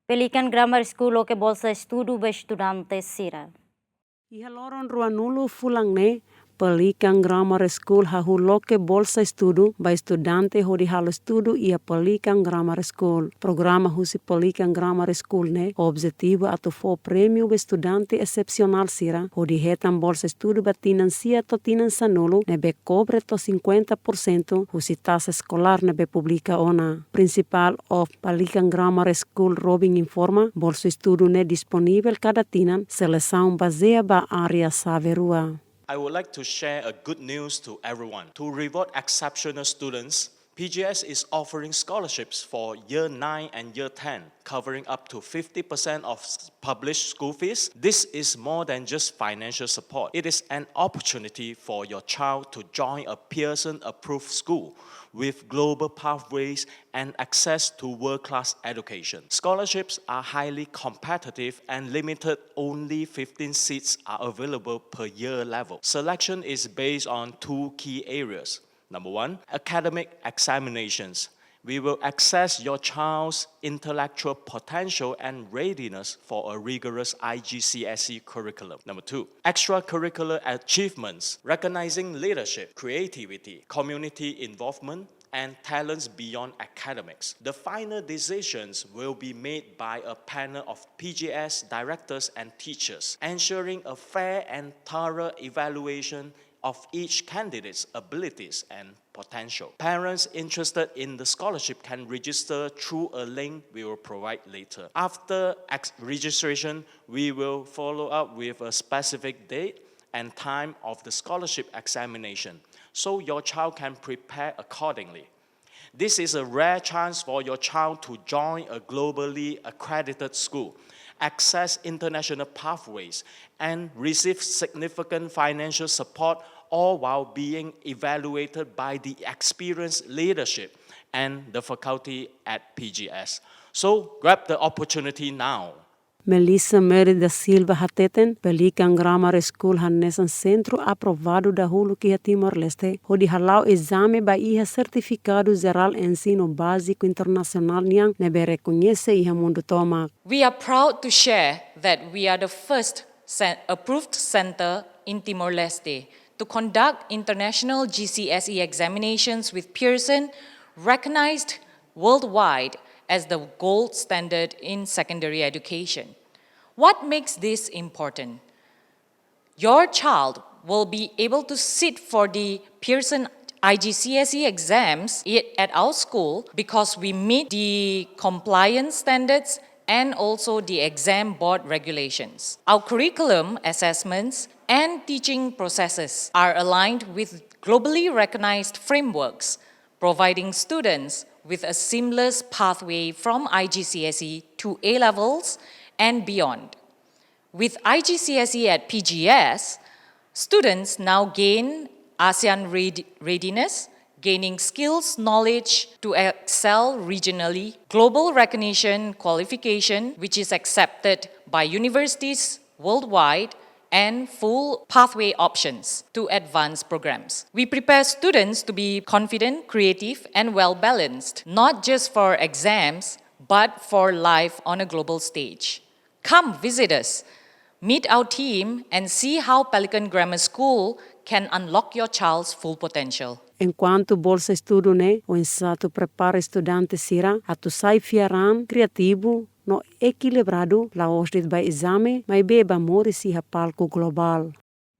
Pelican Grammar School Loke Bolsa Estudu by Estudante Sira. Ihaloron ruanulu fulangne Pelican Grammar School hahu Loke Bolsa Estudu by Estudante hodi halo estudu ia Pelican Grammar School. Programa husi Pelican Grammar School ne objetivo atu fo prêmio be estudante excepcional sira hodi hetan bolsa estudu batinan sia totinan sanulu ne be cobre to 50% husi tasa escolar ne be publica ona. Principal of Pelican Grammar School Robin informa bolsa estudu ne disponível cada tinan seleção baseia ba área saverua. I would like to share a good news to everyone. To reward exceptional students, PGS is offering scholarships for Year 9 and Year 10, covering up to 50% of published school fees. This is more than just financial support. It is an opportunity for your child to join a Pearson-approved school with global pathways and access to world-class education. Scholarships are highly competitive and limited. Only 15 seats are available per year level. Selection is based on two key areas. Number one, academic examinations. We will assess your child's intellectual potential and readiness for a rigorous IGCSE curriculum. Number two, extracurricular achievements, recognizing leadership, creativity, community involvement, and talents beyond academics. The final decisions will be made by a panel of PGS directors and teachers, ensuring a fair and thorough evaluation of each candidate's abilities and potential. Parents interested in the scholarship can register through a link we will provide later. After registration, we will follow up with a specific date and time of the scholarship examination, so your child can prepare accordingly. This is a rare chance for your child to join a globally accredited school, access international pathways, and receive significant financial support, all while being evaluated by the experienced leadership and the faculty at PGS. So grab the opportunity now. Melissa Mary da Silva Hateten, Pelican Grammar School Hannesan Centro aprovado da Hulu que Timor-Leste, hodi halau exame ba iha certificado geral ensino básico internacional niang nebe reconhece iha mundo toma. We are proud to share that we are the first approved center in Timor-Leste to conduct international GCSE examinations with Pearson, recognized worldwide as the gold standard in secondary education. What makes this important? Your child will be able to sit for the Pearson IGCSE exams at our school because we meet the compliance standards and also the exam board regulations. Our curriculum, assessments, and teaching processes are aligned with globally recognized frameworks, providing students with a seamless pathway from IGCSE to A-levels and beyond. With IGCSE at PGS, students now gain ASEAN readiness, gaining skills, knowledge to excel regionally, global recognition qualification, which is accepted by universities worldwide, and full pathway options to advanced programs. We prepare students to be confident, creative, and well-balanced, not just for exams, but for life on a global stage. Come visit us, meet our team, and see how Pelican Grammar School can unlock your child's full potential. Enquanto bolsa estudo ne, o insato prepara estudante sira atu sai fiaran criativo no equilibrado la ostit by exame, mas beba mori si palco global.